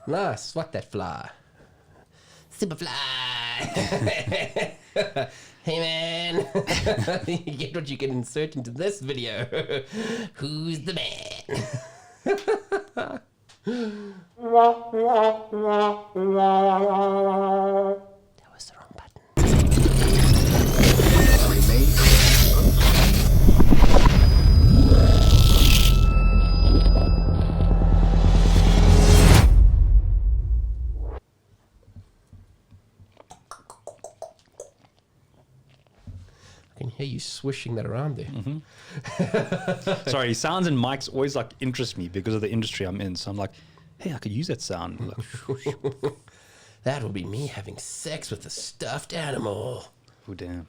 Nice. What that fly? Superfly. Hey man, you get what you can insert into this video. Who's the man? That was the wrong button. I can hear you swishing that around there. Mm-hmm. Sorry, sounds and mics always like interest me because of the industry I'm in. So I'm like, hey, I could use that sound. Like, that will be me having sex with a stuffed animal. oh, damn.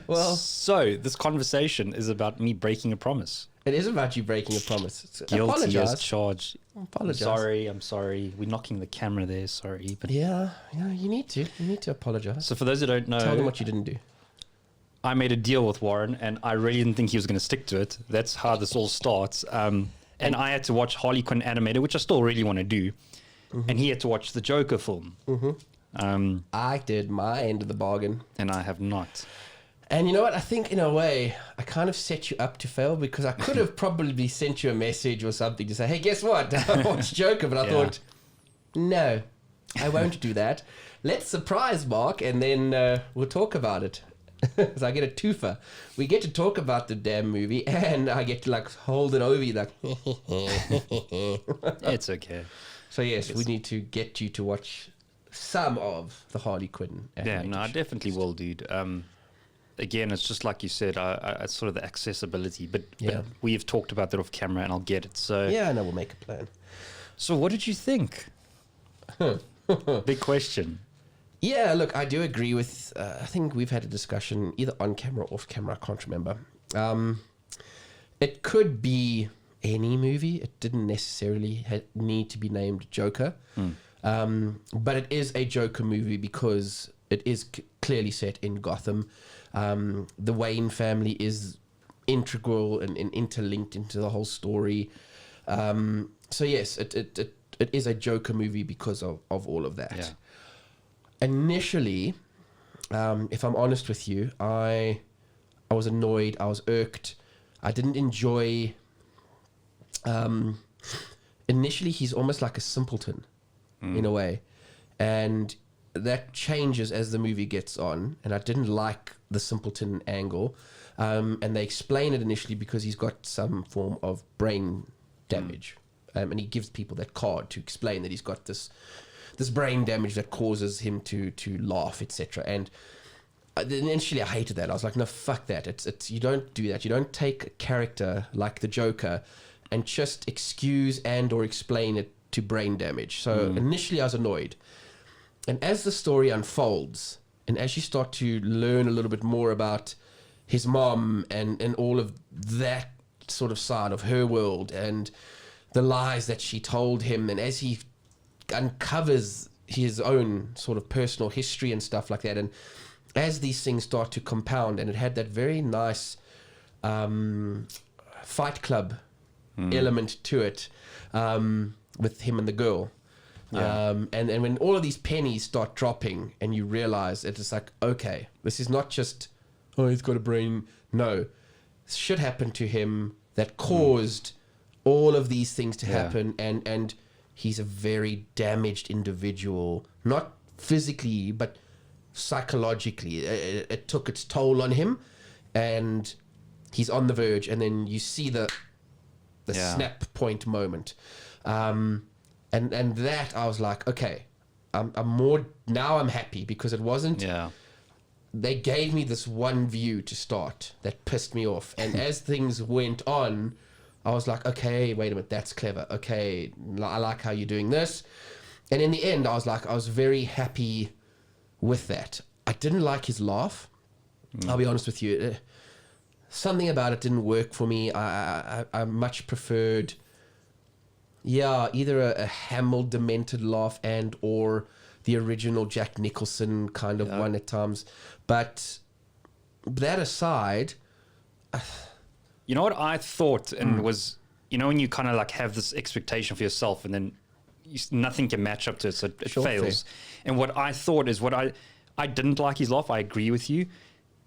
Well, so this conversation is about me breaking a promise. it is about you breaking a promise. Guilty as Apologize. charged. Apologize. I'm sorry. We're knocking the camera there. Sorry. But Yeah, you need to. You need to apologize. so for those who don't know, Tell them what you didn't do. I made a deal with Warren, and I really didn't think he was going to stick to it. That's how this all starts. And I had to watch Harley Quinn animated, which I still really want to do. Mm-hmm. And he had to watch the Joker film. Mm-hmm. I did my end of the bargain. And I have not. And you know what? I think in a way, I kind of set you up to fail because I could have probably sent you a message or something to say, hey, guess what? I watched Joker, but I thought, no, I won't do that. Let's surprise Mark, and then we'll talk about it. So I get a twofer. We get to talk about the damn movie, and I get to like hold it over you like. It's okay. So yes, we need to get you to watch some of the Harley Quinn. Yeah, no, I definitely will, dude. Again, it's just like you said, it's sort of the accessibility, but we've talked about that off camera, and I'll get it. So yeah, I know, we'll make a plan. So what did you think? Big question. Yeah, look, I do agree with, I think we've had a discussion either on camera or off camera, I can't remember. It could be any movie. It didn't necessarily need to be named Joker. But it is a Joker movie because it is clearly set in Gotham. The Wayne family is integral and interlinked into the whole story. So yes, it is a Joker movie because of all of that. Yeah. Initially, if I'm honest with you, I was annoyed. I was irked. I didn't enjoy. Initially, he's almost like a simpleton, in a way, and that changes as the movie gets on. And I didn't like the simpleton angle, and they explain it initially because he's got some form of brain damage, and he gives people that card to explain that he's got this brain damage that causes him to laugh, etc. And initially I hated that. I was like, no, fuck that. It's you don't do that. You don't take a character like the Joker and just excuse and or explain it to brain damage. So initially I was annoyed. And as the story unfolds, and as you start to learn a little bit more about his mom and all of that sort of side of her world and the lies that she told him, and as he uncovers his own sort of personal history and stuff like that, and as these things start to compound, and it had that very nice Fight Club element to it, with him and the girl, and when all of these pennies start dropping and you realize it's like, okay, this is not just, oh, he's got a brain. No, shit happened to him that caused all of these things to happen, and he's a very damaged individual, not physically, but psychologically. It took its toll on him, and he's on the verge, and then you see the snap point moment. And that, I was like, okay, I'm happy, because it wasn't, they gave me this one view to start that pissed me off. And as things went on, I was like, okay, wait a minute, that's clever. Okay, I like how you're doing this. And in the end, I was very happy with that. I didn't like his laugh. I'll be honest with you. Something about it didn't work for me. I much preferred, either a Hamill demented laugh and or the original Jack Nicholson kind of one at times. But that aside... You know what I thought and was you know, when you kind of like have this expectation for yourself and then nothing can match up to it, so it fails. Fair. And what I thought is I didn't like his laugh. I agree with you.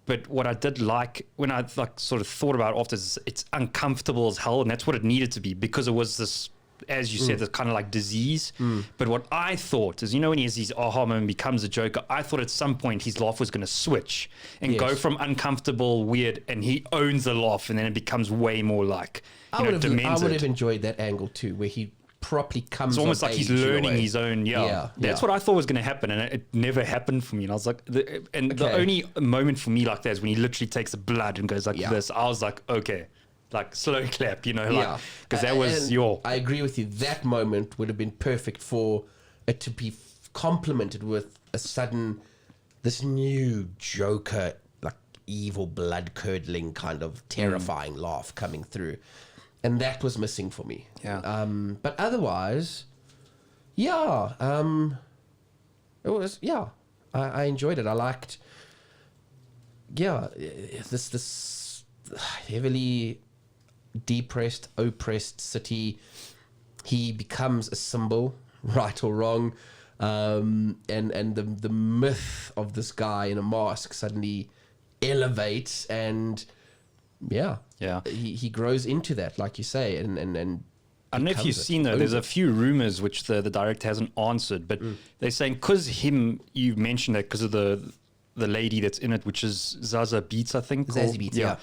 But what I did like when I like sort of thought about it after is it's uncomfortable as hell. And that's what it needed to be, because it was this, as you said, this kind of like disease. But what I thought is, you know, when he has these aha moment, becomes a Joker, I thought at some point his laugh was going to switch and go from uncomfortable, weird, and he owns the laugh, and then it becomes way more like, demented. I would have enjoyed that angle too, where he properly comes. It's almost of like he's age in a learning way. his own. That's what I thought was going to happen, and it never happened for me. And I was like, the only moment for me like that is when he literally takes the blood and goes like this. I was like, okay, like slow clap, you know, like, because that was I agree with you. That moment would have been perfect for it to be complemented with a sudden, this new Joker, like evil, blood curdling kind of terrifying laugh coming through. And that was missing for me. Yeah. But otherwise, it was, I enjoyed it. I liked, this heavily depressed, oppressed city. He becomes a symbol, right or wrong. And the myth of this guy in a mask suddenly elevates, and he grows into that, like you say, and I don't know if you've seen though. There's a few rumors which the director hasn't answered, but they're saying because you mentioned that because of the lady that's in it, which is Zaza Beetz, I think. Zazie Beetz, yeah.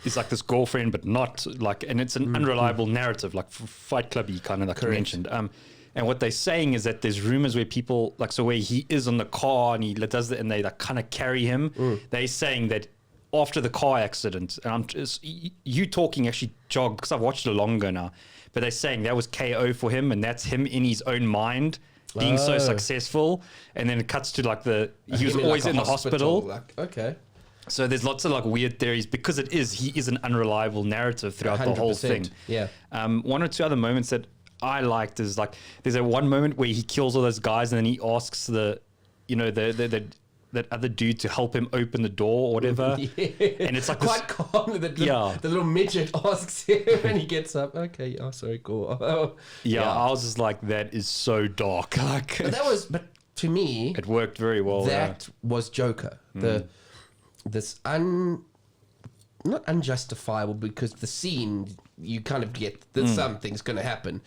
It's like this girlfriend, but not like, and it's an unreliable narrative, like Fight Club-y kind of like you mentioned. And what they're saying is that there's rumors where people like, so where he is on the car and he does that, and they like kind of carry him. They're saying that after the car accident, and I'm just, you talking actually jogged because I've watched it longer now, but they're saying that was KO for him, and that's him in his own mind being so successful, and then it cuts to like he was always in the hospital. Like, okay. So there's lots of like weird theories because he is an unreliable narrative throughout the whole thing. Yeah. One or two other moments that I liked is like there's one moment where he kills all those guys and then he asks that other dude to help him open the door or whatever. And it's like quite calm. The little midget asks him and he gets up. Okay, sorry, cool. I was just like, that is so dark. Like, but to me, it worked very well. That was Joker. This not unjustifiable, because the scene, you kind of get that something's going to happen,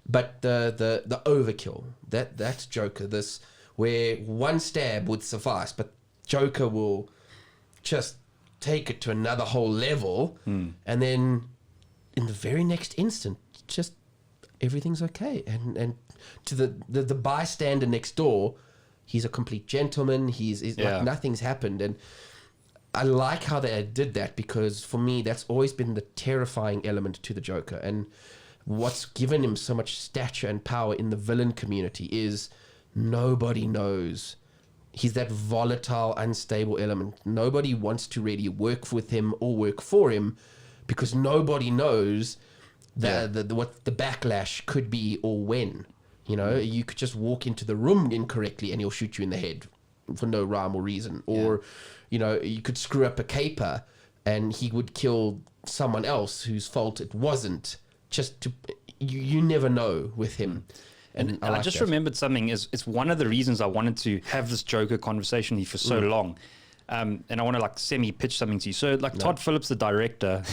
but the overkill, that's Joker. This where one stab would suffice, but Joker will just take it to another whole level, and then in the very next instant, just everything's okay, and to the bystander next door, he's a complete gentleman. He's like nothing's happened. And I like how they did that, because for me, that's always been the terrifying element to the Joker. And what's given him so much stature and power in the villain community is nobody knows. He's that volatile, unstable element. Nobody wants to really work with him or work for him, because nobody knows what the backlash could be or when. You know, you could just walk into the room incorrectly and he'll shoot you in the head for no rhyme or reason. Or, you know, you could screw up a caper and he would kill someone else whose fault it wasn't. You never know with him. And I just remembered something. It's one of the reasons I wanted to have this Joker conversation with you for so long. And I want to like semi-pitch something to you. So like Todd Phillips, the director,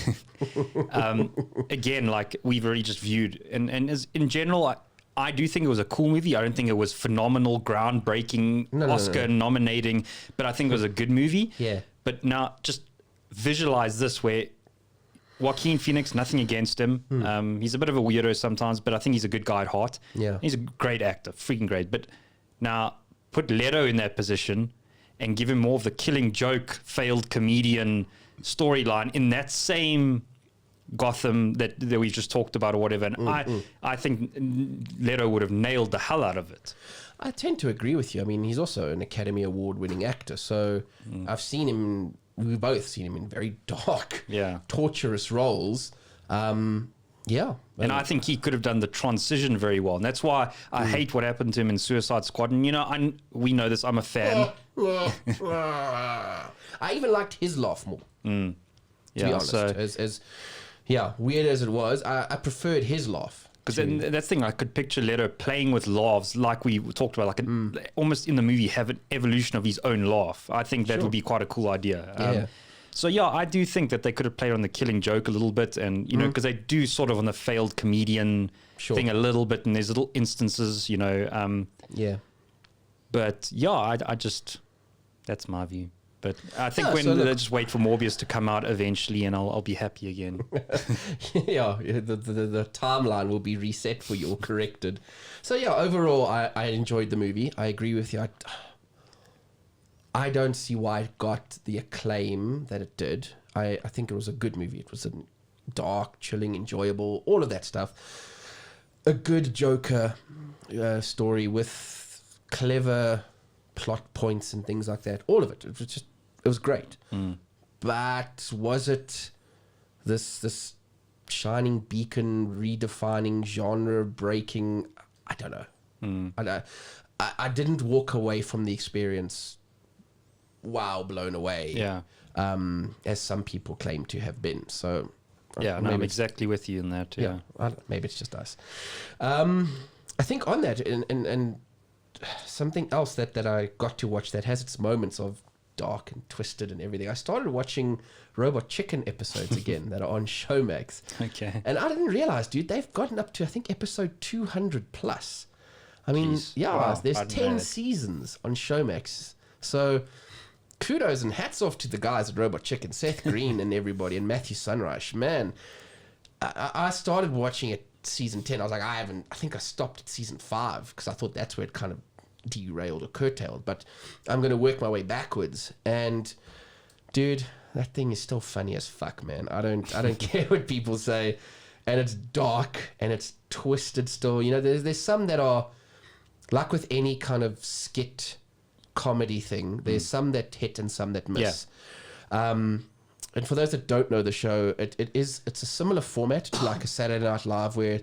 again, like we've already just viewed. And as in general, I do think it was a cool movie. I don't think it was phenomenal, groundbreaking, Oscar nominating, but I think it was a good movie. Yeah. But now just visualize this where Joaquin Phoenix, nothing against him. He's a bit of a weirdo sometimes, but I think he's a good guy at heart. Yeah. He's a great actor, freaking great. But now put Leto in that position and give him more of the Killing Joke, failed comedian storyline in that same Gotham that we just talked about or whatever. And I think Leto would have nailed the hell out of it. I tend to agree with you. I mean, he's also an Academy Award-winning actor, so we've both seen him in very dark, torturous roles. And I think he could have done the transition very well. And that's why I hate what happened to him in Suicide Squad. And, you know, we know this. I'm a fan. I even liked his laugh more, to be honest. Yeah, weird as it was, I preferred his laugh. Because then that's the thing, I could picture Leto playing with laughs like we talked about, like almost in the movie have an evolution of his own laugh. I think that would be quite a cool idea. Yeah. So yeah, I do think that they could have played on the killing joke a little bit, and you know, because they do sort of on the failed comedian thing a little bit, and there's little instances, you know. Yeah. But yeah, I just that's my view. But I think they just wait for Morbius to come out eventually, and I'll be happy again. Yeah, the timeline will be reset for you or corrected. So yeah, overall, I enjoyed the movie. I agree with you. I don't see why it got the acclaim that it did. I think it was a good movie. It was a dark, chilling, enjoyable, all of that stuff. A good Joker story with clever plot points and things like that. All of it. It was great. But was it this shining beacon, redefining, genre breaking? I don't know. I didn't walk away from the experience blown away. Yeah. As some people claim to have been. So yeah, no, I'm exactly with you in that. Yeah. Maybe it's just us. I think on that and something else that I got to watch that has its moments of dark and twisted and everything. I started watching Robot Chicken episodes again that are on Showmax. Okay. And I didn't realize, dude, they've gotten up to, I think, episode 200 plus. I mean, there's 10 seasons on Showmax. So kudos and hats off to the guys at Robot Chicken, Seth Green and everybody, and Matthew Sunrise. Man, I started watching it season 10. I was like, I think I stopped at season 5 because I thought that's where it kind of derailed or curtailed, but I'm going to work my way backwards. And dude, that thing is still funny as fuck, man. I don't care what people say. And it's dark and it's twisted still. You know, there's some that are like with any kind of skit comedy thing. There's some that hit and some that miss. Yeah. And for those that don't know the show, it's a similar format to like a Saturday Night Live, where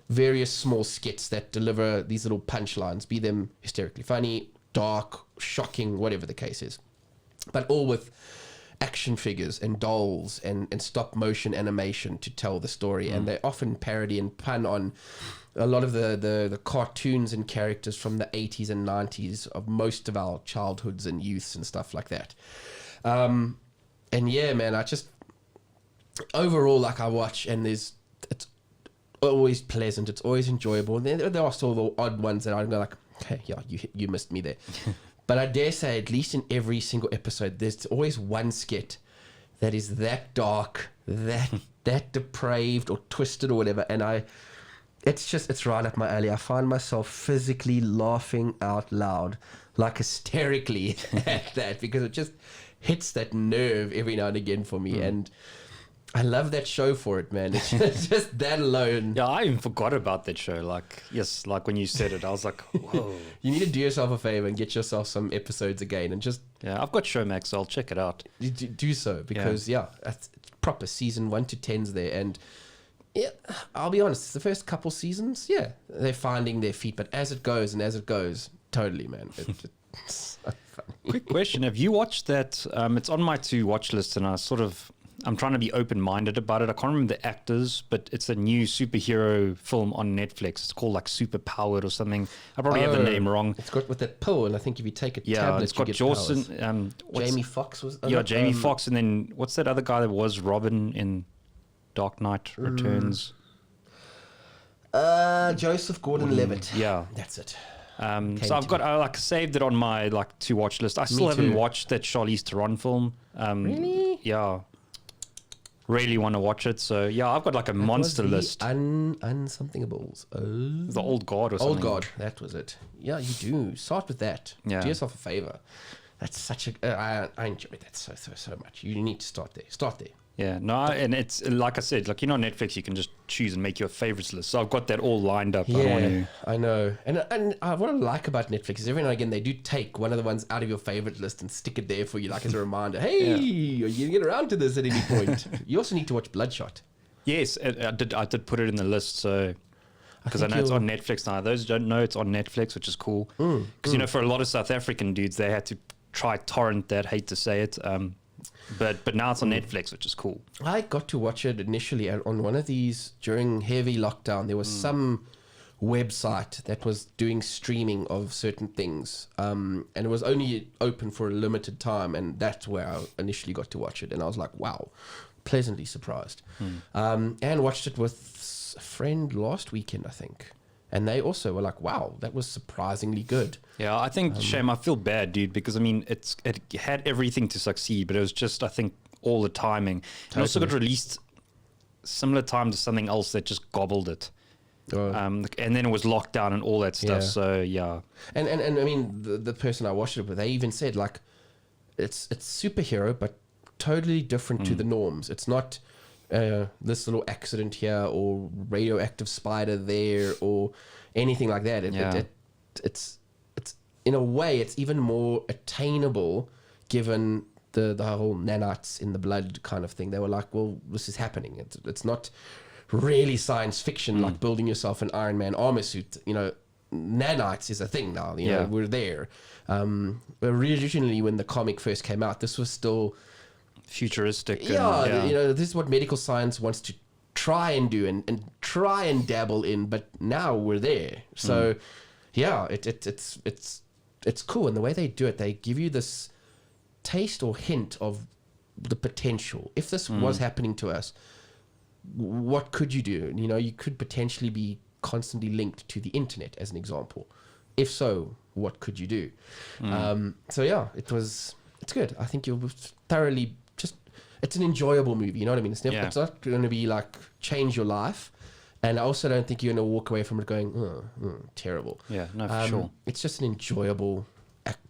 various small skits that deliver these little punchlines, be them hysterically funny, dark, shocking, whatever the case is, but all with action figures and dolls and stop motion animation to tell the story. And they often parody and pun on a lot of the cartoons and characters from the 80s and 90s of most of our childhoods and youths and stuff like that. And yeah, man, I just overall, like, I watch and it's always pleasant, it's always enjoyable. And then there are still the odd ones that I'm like, okay, yeah, you missed me there. But I dare say, at least in every single episode, there's always one skit that is that dark, that depraved or twisted or whatever. And it's right up my alley. I find myself physically laughing out loud, like hysterically at that, because it just hits that nerve every now and again for me. And I love that show for it, man. It's just that alone. Yeah, I even forgot about that show. Like when you said it, I was like, whoa. You need to do yourself a favor and get yourself some episodes again and just... Yeah, I've got Showmax, so I'll check it out. Do so, because, it's proper season 1 to 10's there. And yeah, I'll be honest, the first couple seasons, they're finding their feet. But as it goes, totally, man. It's so funny. Quick question. Have you watched that? It's on my to-watch list, and I'm trying to be open-minded about it. I can't remember the actors, but it's a new superhero film on Netflix. It's called like Superpowered or something. I probably have the name wrong. It's got with that pill, and I think if you take a tablet, it's got Jawson. Jamie Foxx was. Jamie Foxx, and then what's that other guy that was Robin in Dark Knight Returns? Joseph Gordon-Levitt. Yeah, that's it. So I saved it on my to watch list. I still haven't watched that Charlize Theron film. Really? Yeah. Really want to watch it. So yeah, I've got like a monster list. Unsomethingable. The Old God or something. Old God, that was it. Yeah, you do. Start with that. Yeah. Do yourself a favor. That's such a... I enjoy that so much. You need to start there. Start there. Yeah, no, and it's like I said, like, on Netflix, you can just choose and make your favorites list. So I've got that all lined up. Yeah, I know. And what I like about Netflix is every now and again they do take one of the ones out of your favorite list and stick it there for you, like as a reminder. Hey, you get around to this at any point. You also need to watch Bloodshot. Yes, I did put it in the list. So because I know it's on Netflix now. Those who don't know, it's on Netflix, which is cool. Because for a lot of South African dudes, they had to try torrent that. Hate to say it. But now it's on Netflix, which is cool. I got to watch it initially on one of these during heavy lockdown. There was some website that was doing streaming of certain things, and it was only open for a limited time, and that's where I initially got to watch it, and I was like, wow, pleasantly surprised. And watched it with a friend last weekend, I think, and they also were like, wow, that was surprisingly good. Yeah, I think, Shame, I feel bad, dude, because I mean, it had everything to succeed, but it was just, I think, all the timing. It also got released similar time to something else that just gobbled it. And then it was lockdown and all that stuff. Yeah. So yeah, and I mean, the person I watched it with, they even said like, it's superhero, but totally different to the norms. It's not this little accident here or radioactive spider there or anything like that. It's in a way, it's even more attainable given the whole nanites in the blood kind of thing. They were like, well, this is happening. It's not really science fiction like building yourself an Iron Man armor suit. You know, nanites is a thing now. You know, we're there. Originally, when the comic first came out, this was still futuristic. You know, this is what medical science wants to try and do and try and dabble in, but now we're there. So yeah, it's cool. And the way they do it, they give you this taste or hint of the potential. If this was happening to us, what could you do? You know, you could potentially be constantly linked to the internet, as an example. If so, what could you do? So yeah, it's good. I think you'll thoroughly it's an enjoyable movie. You know what I mean? It's not going to be like change your life. And I also don't think you're going to walk away from it going, terrible. Yeah, no, for sure. It's just an enjoyable,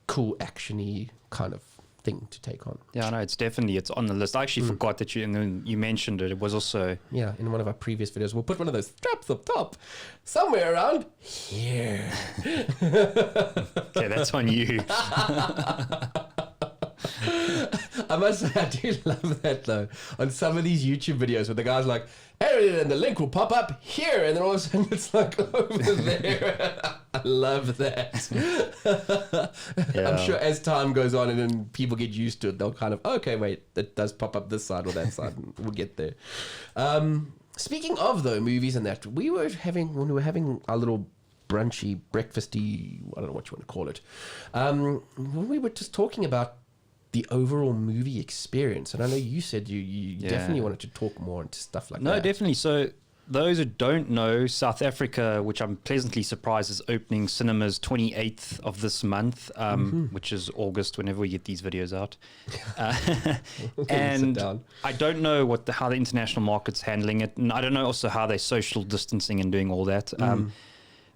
cool, action-y kind of thing to take on. Yeah, no, it's on the list. I actually forgot that and then you mentioned it. It was also... Yeah, in one of our previous videos. We'll put one of those straps up top, somewhere around here. Okay, that's on you. I must say, I do love that though. On some of these YouTube videos where the guy's like, hey, and the link will pop up here, and then all of a sudden it's like over there. I love that. I'm sure as time goes on and then people get used to it, they'll kind of, okay, wait, it does pop up this side or that side, and we'll get there. Speaking of though, movies and that, when we were having our little brunchy, breakfasty, I don't know what you want to call it, when we were just talking about the overall movie experience, and I know you said you definitely wanted to talk more into stuff like that. No, definitely. So those who don't know, South Africa, which I'm pleasantly surprised is opening cinemas 28th of this month, which is August, whenever we get these videos out. And I don't know how the international market's handling it, and I don't know also how they're social distancing and doing all that.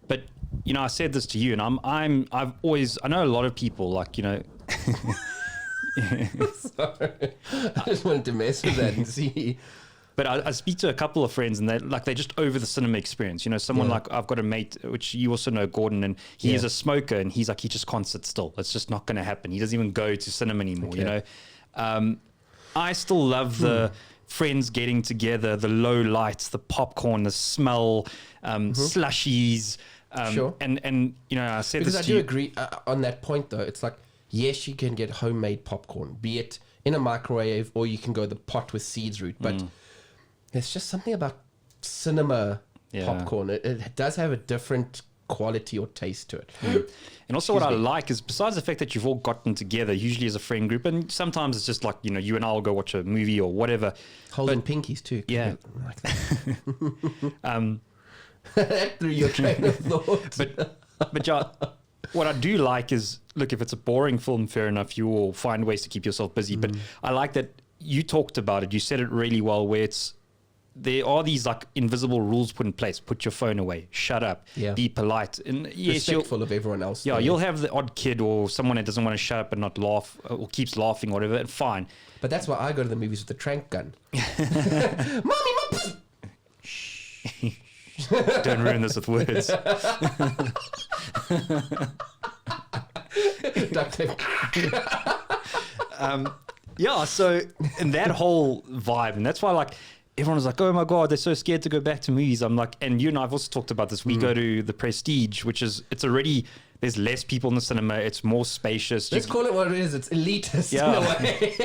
But you know, I said this to you, and I know a lot of people like, you know. Sorry, I just wanted to mess with that and see. But I speak to a couple of friends, and they're just over the cinema experience. You know, someone like, I've got a mate, which you also know, Gordon, and he is a smoker, and he's like, he just can't sit still. It's just not going to happen. He doesn't even go to cinema anymore. You know, I still love the friends getting together, the low lights, the popcorn, the smell, slushies. Sure. And you know, I said because this I to do you. agree on that point though. It's like, yes, you can get homemade popcorn, be it in a microwave or you can go the pot with seeds route. But there's just something about cinema popcorn. It does have a different quality or taste to it. And also what I like is, besides the fact that you've all gotten together, usually as a friend group, and sometimes it's just like, you know, you and I will go watch a movie or whatever. Holding pinkies too. Yeah. Like that. That threw your train of thought. But yeah, what I do like is, look, if it's a boring film, fair enough, you will find ways to keep yourself busy. But I like that you talked about it. You said it really well, where there are these like invisible rules put in place. Put your phone away. Shut up. Yeah. Be polite. And yes, respectful of everyone else. Yeah, you'll have the odd kid or someone that doesn't want to shut up and not laugh or keeps laughing or whatever. And fine. But that's why I go to the movies with the trank gun. Mommy, mom. Don't ruin this with words. Duct tape. Yeah, so in that whole vibe, and that's why like everyone was like, oh my God, they're so scared to go back to movies. I'm like, and you and I have also talked about this. We go to the Prestige, which is, there's less people in the cinema. It's more spacious. Let's call it what it is. It's elitist in a way.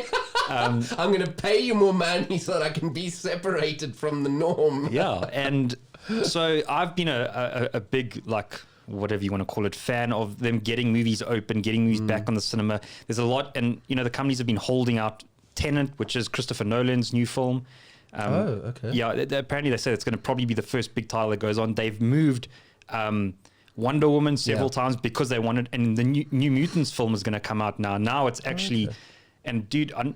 I'm going to pay you more money so that I can be separated from the norm. Yeah, and so I've been a big, like, whatever you want to call it, fan of them getting movies open, getting movies back on the cinema. There's a lot, and the companies have been holding out Tenet, which is Christopher Nolan's new film. Okay. Yeah, apparently they said it's going to probably be the first big title that goes on. They've moved Wonder Woman several times because they wanted, and the New Mutants film is going to come out now. Now it's actually, and dude, I'm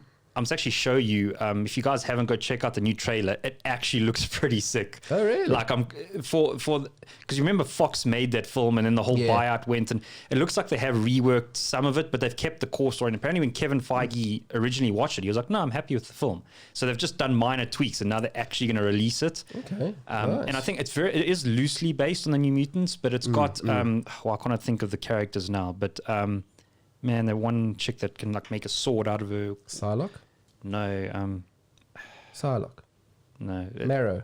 actually show you. If you guys haven't, go check out the new trailer. It actually looks pretty sick. Oh really? Like because you remember Fox made that film and then the whole buyout went, and it looks like they have reworked some of it, but they've kept the core story. And apparently, when Kevin Feige originally watched it, he was like, "No, I'm happy with the film." So they've just done minor tweaks, and now they're actually going to release it. Okay. And I think it is loosely based on the New Mutants, but it's got well, I can't think of the characters now, but man, the one chick that can like make a sword out of her. Psylocke? No, Psylocke. no. Marrow.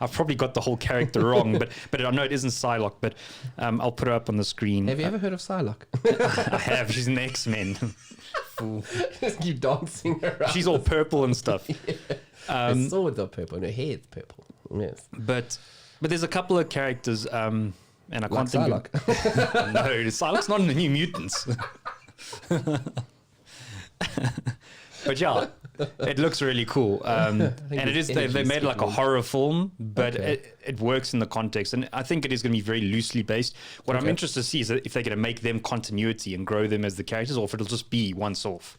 I've probably got the whole character wrong, but I know it isn't Psylocke, but I'll put her up on the screen. Have you ever heard of Psylocke? I have. She's an X-Men. Fool. Just keep dancing around. She's all purple and stuff. Her swords are purple and her hair is purple. Yes. But there's a couple of characters, and I Like can't think Psylocke. of... No, Psylocke's not in the New Mutants. But yeah, it looks really cool. And it is, they made like a horror film, but it works in the context. And I think it is going to be very loosely based. What I'm interested to see is if they're going to make them continuity and grow them as the characters, or if it'll just be once off.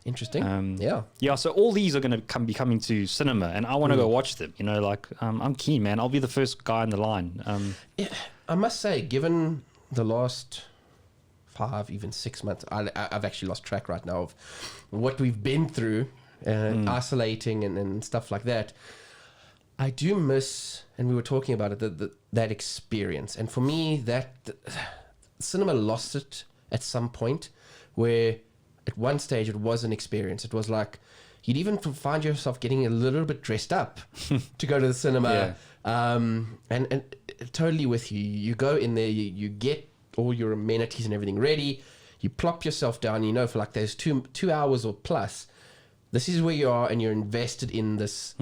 Interesting. Yeah. Yeah, so all these are going to be coming to cinema, and I want to go watch them. I'm keen, man. I'll be the first guy in the line. Yeah, I must say, given the last 5, even 6 months, I've actually lost track right now of what we've been through, isolating and stuff like that. I do miss, and we were talking about it, that experience. And for me, cinema lost it at some point, where at one stage it was an experience. It was like you'd even find yourself getting a little bit dressed up to go to the cinema. And totally with you. You go in there, you get all your amenities and everything ready. You plop yourself down, for like those 2 hours or plus, this is where you are, and you're invested in this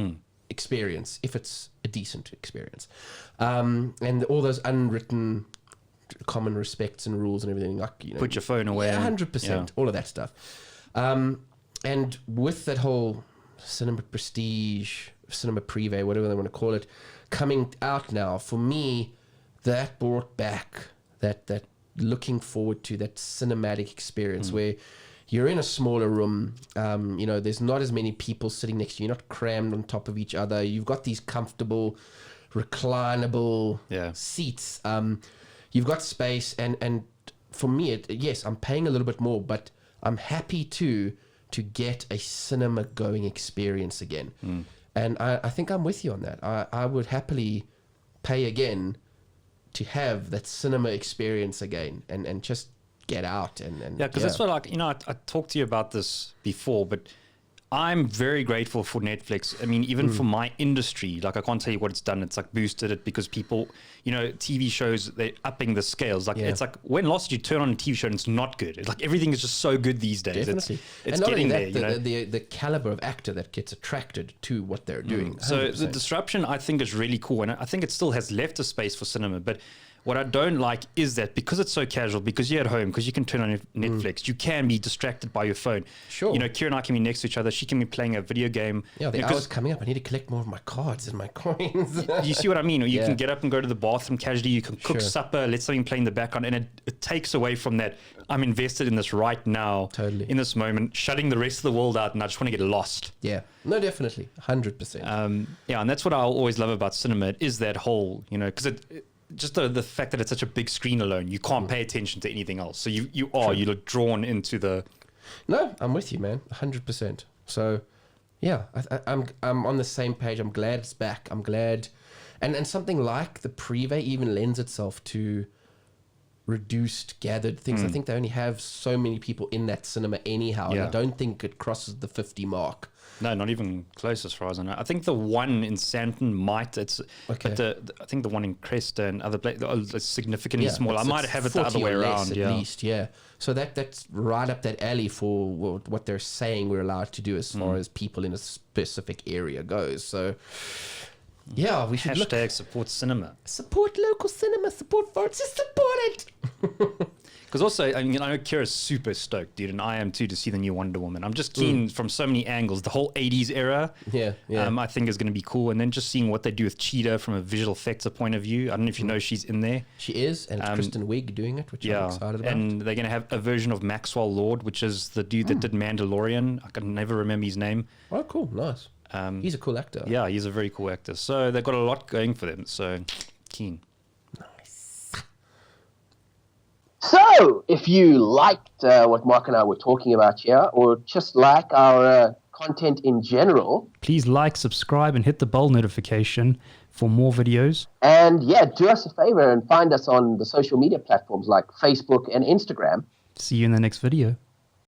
experience, if it's a decent experience. And all those unwritten common respects and rules and everything, like, put your phone away. 100%, all of that stuff. And with that whole cinema prestige, cinema privé, whatever they want to call it, coming out now, for me, that brought back that looking forward to that cinematic experience where you're in a smaller room, there's not as many people sitting next to you, you're not crammed on top of each other, you've got these comfortable, reclinable seats, you've got space, and for me, yes, I'm paying a little bit more, but I'm happy to get a cinema going experience again. And I think I'm with you on that. I would happily pay again to have that cinema experience again, and just get out and because that's what, like, I talked to you about this before, but I'm very grateful for Netflix. I mean, even for my industry, like, I can't tell you what it's done. It's like boosted it because people, TV shows, they're upping the scales. Like, it's like, when last did you turn on a TV show and it's not good? It's like, everything is just so good these days. Definitely. It's and getting that, there, the caliber of actor that gets attracted to what they're doing. So the disruption, I think, is really cool. And I think it still has left a space for cinema. But what I don't like is that because it's so casual, because you're at home, because you can turn on Netflix, you can be distracted by your phone. Sure. Kira and I can be next to each other. She can be playing a video game. Yeah, the hour's coming up. I need to collect more of my cards and my coins. You see what I mean? Or you can get up and go to the bathroom casually. You can cook supper, let something play in the background. And it takes away from that. I'm invested in this right now. Totally. In this moment, shutting the rest of the world out, and I just want to get lost. Yeah. No, definitely. 100%. And that's what I always love about cinema. It is that whole, because just the fact that it's such a big screen alone, you can't pay attention to anything else. So you're drawn into the... No, I'm with you, man. 100%. So, yeah, I'm on the same page. I'm glad it's back. I'm glad... And something like the Privé even lends itself to reduced, gathered things. I think they only have so many people in that cinema anyhow. And I Yeah. don't think it crosses the 50 mark. No, not even close as far as I know. I think the one in Santon might. It's Okay. but I think the one in Cresta and other places is significantly smaller. I it's- might it's have it the 40 other way or less around. at Yeah. least, yeah. So that's right up that alley for what they're saying we're allowed to do as far as people in a specific area goes. So, yeah, we should Hashtag support cinema. support local cinema, support foreign, just support it. Because also, I mean, I know Kira's super stoked, dude, and I am too to see the new Wonder Woman. I'm just keen from so many angles. The whole 80s era, Yeah. I think is going to be cool. And then just seeing what they do with Cheetah from a visual effects point of view. I don't know if you know she's in there. She is, and it's Kristen Wiig doing it, which I'm Yeah, excited about. and they're going to have a version of Maxwell Lord, which is the dude that did Mandalorian. I can never remember his name. Oh, cool, nice. He's a cool actor. Yeah, he's a very cool actor. So they've got a lot going for them. So keen. So, if you liked what Mark and I were talking about here, or just like our content in general, Please like, subscribe, and hit the bell notification for more videos. and yeah, do us a favor and find us on the social media platforms like Facebook and Instagram. See you in the next video.